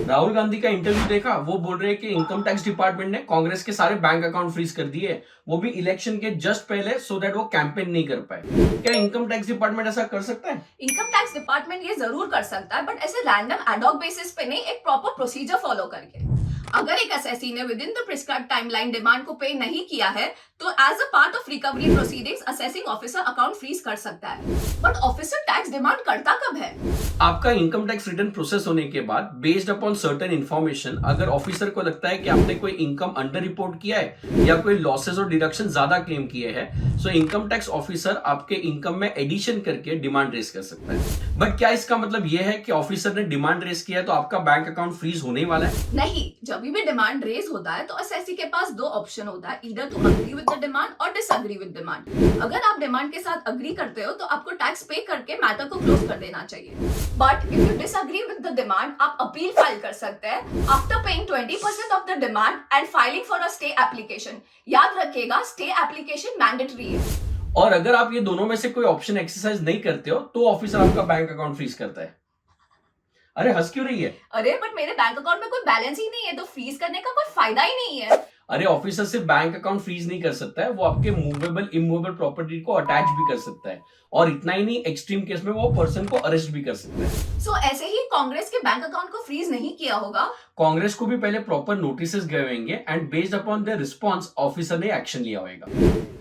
राहुल गांधी का इंटरव्यू देखा, वो बोल रहे हैं कि इनकम टैक्स डिपार्टमेंट ने कांग्रेस के सारे बैंक अकाउंट फ्रीज कर दिए, वो भी इलेक्शन के जस्ट पहले, सो दैट वो कैंपेन नहीं कर पाए। क्या इनकम टैक्स डिपार्टमेंट ऐसा कर सकता है? इनकम टैक्स डिपार्टमेंट ये जरूर कर सकता है, बट ऐसे रैंडम एडॉक बेसिस पे नहीं, एक प्रॉपर प्रोसीजर फॉलो करके। अगर एक एसएससी ने within the prescribe timeline demand को पे नहीं किया है, तो as a part of recovery proceedings assessing officer account freeze कर सकता है। बट ऑफिसर टैक्स डिमांड करता कब है? आपका इनकम टैक्स रिटर्न प्रोसेस होने के बाद बेस्ड अपॉन सर्टेन इन्फॉर्मेशन, अगर ऑफिसर को लगता है कि आपने कोई इनकम अंडर रिपोर्ट किया है या कोई लॉसेस और डिडक्शन ज्यादा क्लेम किए हैं, सो इनकम टैक्स ऑफिसर आपके इनकम में एडिशन करके डिमांड रेज कर सकता है। बट क्या इसका मतलब यह है कि ऑफिसर ने डिमांड रेज किया तो आपका बैंक अकाउंट फ्रीज होने वाला है? नहीं, जब भी डिमांड रेज होता है तो एसएससी के पास दो ऑप्शन होता है, either to agree with the demand और डिसएग्री विद डिमांड। अगर आप डिमांड के साथ अग्री करते हो तो आपको टैक्स पे करके मैटर को क्लोज कर देना चाहिए। But if you disagree with the demand, आप अपील फाइल कर सकते हैं after paying 20% of the demand and filing for a stay application. याद रखिएगा, स्टे एप्लीकेशन मैंडेटरी है। और अगर आप ये दोनों में से कोई ऑप्शन एक्सरसाइज नहीं करते हो तो ऑफिसर आपका बैंक अकाउंट फ्रीज करता है। अरे हंस क्यों रही है? अरे बट मेरे बैंक अकाउंट में कोई बैलेंस ही नहीं है, तो फ्रीज करने का कोई फायदा ही नहीं है। अरे ऑफिसर सिर्फ बैंक अकाउंट फ्रीज नहीं कर सकता है, वो आपके मूवेबल इमूवेबल प्रॉपर्टी को अटैच भी कर सकता है, और इतना ही नहीं, एक्सट्रीम केस में वो पर्सन को अरेस्ट भी कर सकता है। सो ऐसे ही कांग्रेस के बैंक अकाउंट को फ्रीज नहीं किया होगा। कांग्रेस को भी पहले प्रॉपर नोटिस गए होंगे and based upon the response officer ने एक्शन लिया होगा।